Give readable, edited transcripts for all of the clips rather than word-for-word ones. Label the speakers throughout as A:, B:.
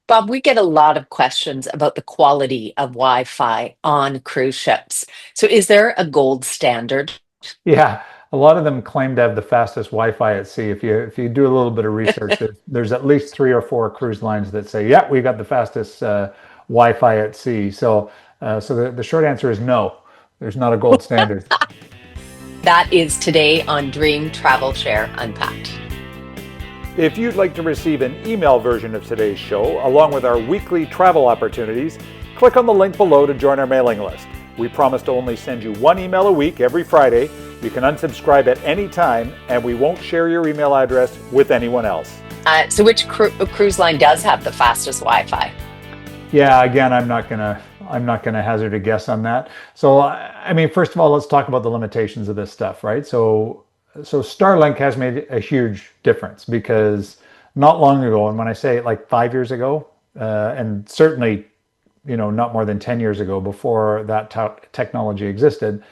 A: Bob, we get a lot of questions about the quality of Wi-Fi on cruise ships. So is there a gold standard?
B: Yeah, a lot of them claim to have the fastest Wi-Fi at sea. If you do a little bit of research, there's at least three or four cruise lines that say, "Yeah, we got the fastest Wi-Fi at sea." So the short answer is no. There's not a gold standard.
A: That is today on Dream Travel Share Unpacked.
B: If you'd like to receive an email version of today's show, along with our weekly travel opportunities, click on the link below to join our mailing list. We promise to only send you one email a week every Friday. You can unsubscribe at any time, and we won't share your email address with anyone else.
A: So which cruise line does have the fastest Wi-Fi?
B: Yeah, again, I'm not gonna hazard a guess on that. So, I mean, first of all, let's talk about the limitations of this stuff, right? So Starlink has made a huge difference because not long ago, and when I say like 5 years ago, and certainly, not more than 10 years ago, before that technology existed,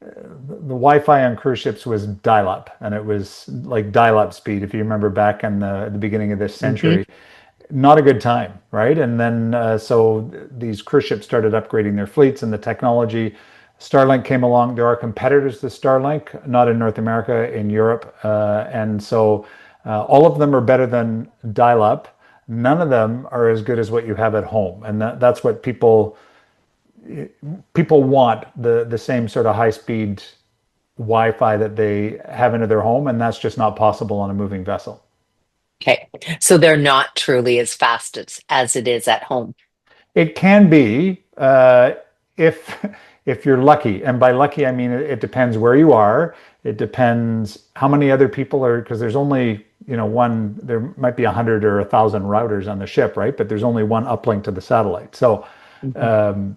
B: the Wi-Fi on cruise ships was dial-up, and it was like dial-up speed. If you remember back in the beginning of this
A: Hmm.
B: century, not a good time, right? And then so these cruise ships started upgrading their fleets and the technology. Starlink came along. There are competitors to Starlink, not in North America, in Europe, and so all of them are better than dial-up. None of them are as good as what you have at home, and that's what people want, the same sort of high-speed Wi-Fi that they have into their home, and that's just not possible on a moving vessel.
A: Okay, so they're not truly as fast as it is at home.
B: It can be if if you're lucky, and by lucky I mean it depends where you are. It depends how many other people are, because there's only one. There might be 100 or 1,000 routers on the ship, right? But there's only one uplink to the satellite. So
A: Mhm.
B: um,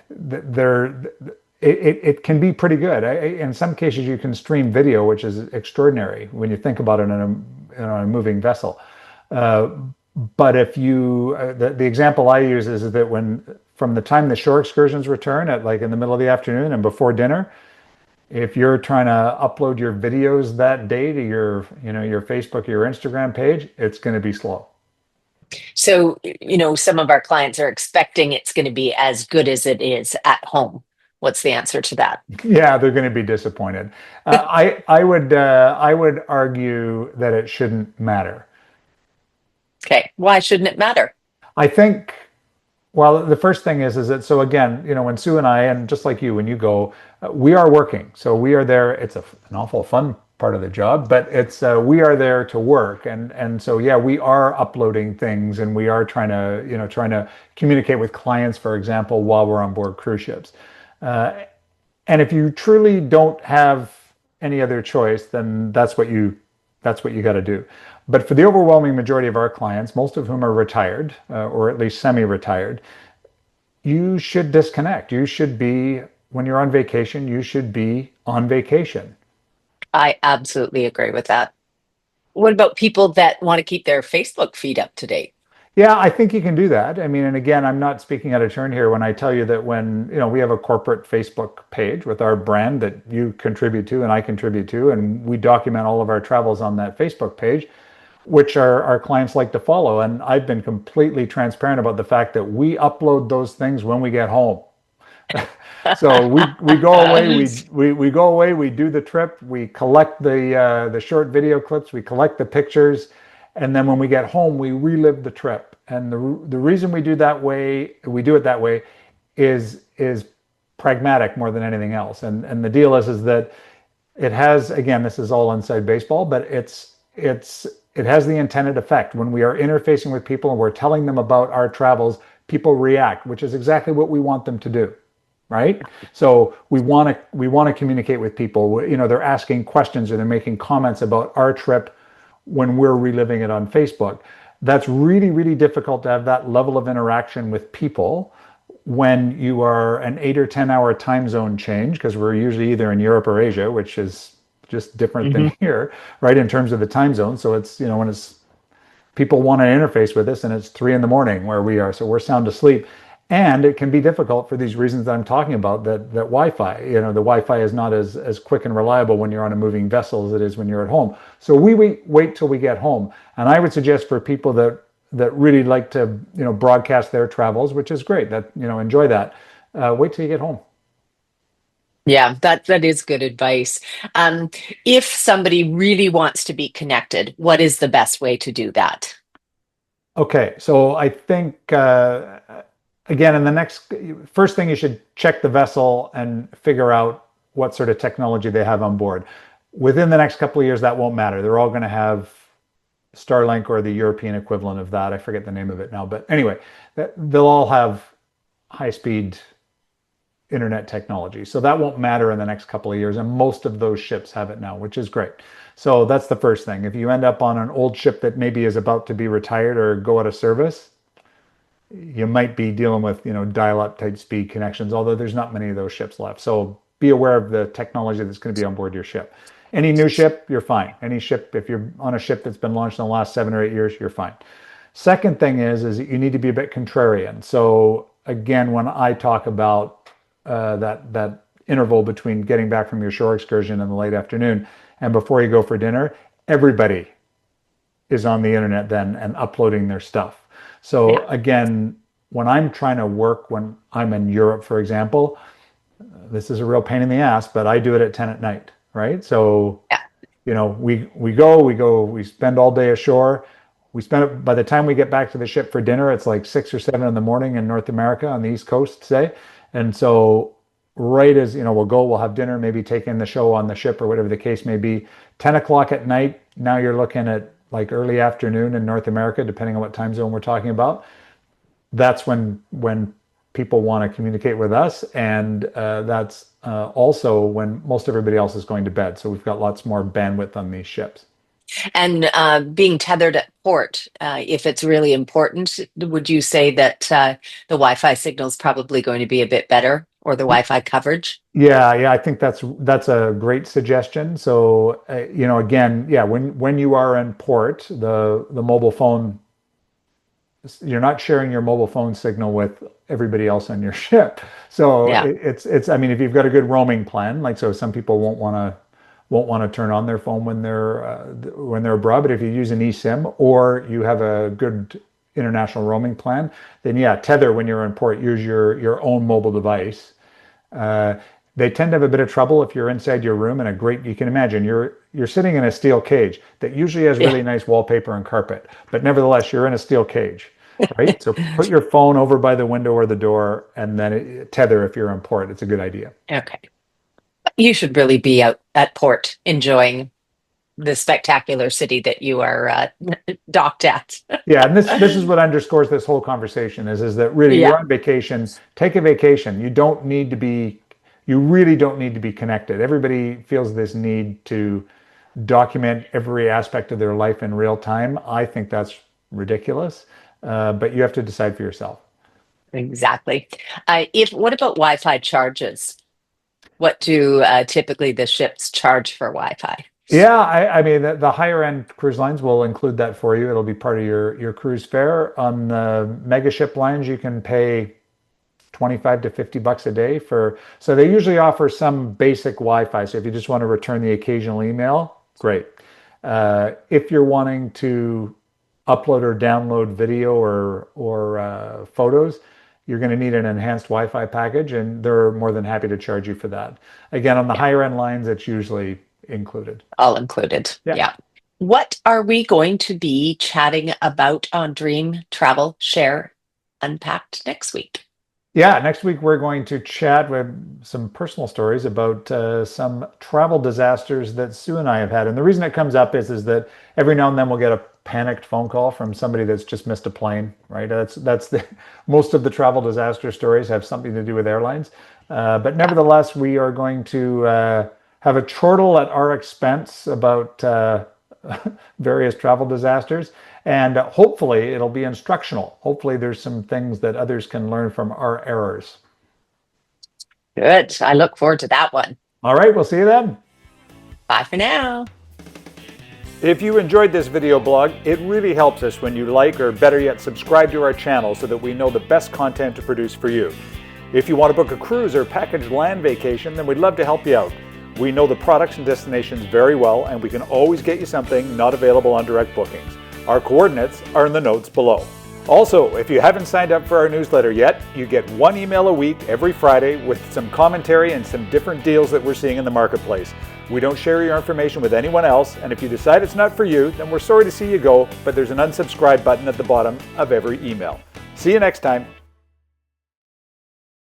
B: there it can be pretty good. In some cases, you can stream video, which is extraordinary when you think about it in a moving vessel. Uh, but if you, the example I use is that when from the time the shore excursions return at like in the middle of the afternoon and before dinner, if you're trying to upload your videos that day to your Facebook or your Instagram page, it's going to be slow.
A: So, some of our clients are expecting it's going to be as good as it is at home. What's the answer to that?
B: Yeah, they're going to be disappointed. I would argue that it shouldn't matter.
A: Okay, why shouldn't it matter?
B: I think, well, the first thing is that, so again, when Sue and I, and just like you, when you go, we are working. So we are there. It's an awful fun part of the job, but we are there to work. And so, yeah, we are uploading things and we are trying to communicate with clients, for example, while we're on board cruise ships. Uh, and if you truly don't have any other choice, then that's what you got to do. But for the overwhelming majority of our clients, most of whom are retired or at least semi-retired, you should disconnect. You should be, when you're on vacation, you should be on vacation.
A: I absolutely agree with that. What about people that want to keep their Facebook feed up to date?
B: Yeah, I think you can do that. I mean, and again, I'm not speaking out of turn here when I tell you that when, we have a corporate Facebook page with our brand that you contribute to and I contribute to, and we document all of our travels on that Facebook page, which our clients like to follow. And I've been completely transparent about the fact that we upload those things when we get home. So we go away, we go away, we do the trip, we collect the short video clips, we collect the pictures, and then when we get home, we relive the trip. And the reason we do it that way, is pragmatic more than anything else. And the deal is that it has, again, this is all inside baseball, but it has the intended effect. When we are interfacing with people and we're telling them about our travels, people react, which is exactly what we want them to do, right? So we want to communicate with people. They're asking questions or they're making comments about our trip when we're reliving it on Facebook. That's really, really difficult to have that level of interaction with people when you are an 8 or 10 hour time zone change, because we're usually either in Europe or Asia, which is just different than
A: Mhm.
B: here, right, in terms of the time zone. So it's, when it's people want to interface with us and it's 3 in the morning where we are, so we're sound asleep. And it can be difficult for these reasons that I'm talking about, that Wi-Fi, the Wi-Fi is not as quick and reliable when you're on a moving vessel as it is when you're at home. So we wait till we get home. And I would suggest for people that that really like to, broadcast their travels, which is great. That, enjoy that. Wait till you get home.
A: Yeah, that is good advice. Um, if somebody really wants to be connected, what is the best way to do that?
B: Okay, so I think again, in the next first thing, you should check the vessel and figure out what sort of technology they have on board. Within the next couple of years, that won't matter. They're all going to have Starlink or the European equivalent of that. I forget the name of it now, but anyway, they'll all have high-speed internet technology. So that won't matter in the next couple of years. And most of those ships have it now, which is great. So that's the first thing. If you end up on an old ship that maybe is about to be retired or go out of service, you might be dealing with, dial-up type speed connections, although there's not many of those ships left. So be aware of the technology that's going to be on board your ship. Any new ship, you're fine. Any ship, if you're on a ship that's been launched in the last 7 or 8 years, you're fine. Second thing is you need to be a bit contrarian. So again, when I talk about that interval between getting back from your shore excursion in the late afternoon and before you go for dinner, everybody is on the internet then and uploading their stuff. So
A: Yeah.
B: again, when I'm trying to work, when I'm in Europe, for example, this is a real pain in the ass, but I do it at 10 at night, right? So,
A: Yeah.
B: we spend all day ashore. We spend it by the time we get back to the ship for dinner, it's like 6 or 7 in the morning in North America on the East Coast, say. And so right as, we'll have dinner, maybe take in the show on the ship or whatever the case may be. 10 o'clock at night, now you're looking at like early afternoon in North America, depending on what time zone we're talking about. That's when people want to communicate with us, and that's also when most everybody else is going to bed. So we've got lots more bandwidth on these ships.
A: And being tethered at port, if it's really important, would you say that the Wi-Fi signal is probably going to be a bit better, or the Wi-Fi coverage?
B: Yeah, yeah, I think that's a great suggestion. So, again, yeah, when you are in port, the mobile phone, you're not sharing your mobile phone signal with everybody else on your ship. So
A: Yeah.
B: it's I mean, if you've got a good roaming plan, like, so some people won't want to turn on their phone when they're abroad, but if you use an eSIM or you have a good international roaming plan, then yeah, tether when you're in port, use your own mobile device. Uh, they tend to have a bit of trouble if you're inside your room in a great, you can imagine you're sitting in a steel cage that usually has
A: Yeah.
B: really nice wallpaper and carpet, but nevertheless, you're in a steel cage, right? So put your phone over by the window or the door and then tether if you're in port. It's a good idea.
A: Okay. You should really be out at port enjoying the spectacular city that you are docked at.
B: Yeah, and this is what underscores this whole conversation is that really
A: Yeah,
B: you're on vacation, take a vacation. You really don't need to be connected. Everybody feels this need to document every aspect of their life in real time. I think that's ridiculous, but you have to decide for yourself.
A: exactly. If what about Wi-Fi charges? What do typically the ships charge for Wi-Fi?
B: Yeah, I mean the higher end cruise lines will include that for you. It'll be part of your cruise fare. On the mega ship lines, you can pay 25 to $50 a day so they usually offer some basic Wi-Fi. So if you just want to return the occasional email, great. If you're wanting to upload or download video or photos, you're going to need an enhanced Wi-Fi package, and they're more than happy to charge you for that. Again, on the
A: Yeah,
B: higher end lines, it's usually included.
A: all included.
B: Yeah.
A: Yeah. What are we going to be chatting about on Dream Travel Share Unpacked next week?
B: Yeah, next week we're going to chat with some personal stories about some travel disasters that Sue and I have had. And the reason it comes up is that every now and then we'll get a panicked phone call from somebody that's just missed a plane, right? That's the most of the travel disaster stories have something to do with airlines. But
A: Yeah.
B: nevertheless, we are going to have a chortle at our expense about various travel disasters. And hopefully it'll be instructional. Hopefully there's some things that others can learn from our errors.
A: Good. I look forward to that one.
B: All right, we'll see you then.
A: Bye for now.
B: If you enjoyed this video blog, it really helps us when you like, or better yet, subscribe to our channel so that we know the best content to produce for you. If you want to book a cruise or packaged land vacation, then we'd love to help you out. We know the products and destinations very well, and we can always get you something not available on direct bookings. Our coordinates are in the notes below. Also, if you haven't signed up for our newsletter yet, you get 1 email a week every Friday with some commentary and some different deals that we're seeing in the marketplace. We don't share your information with anyone else, and if you decide it's not for you, then we're sorry to see you go, but there's an unsubscribe button at the bottom of every email. See you next time.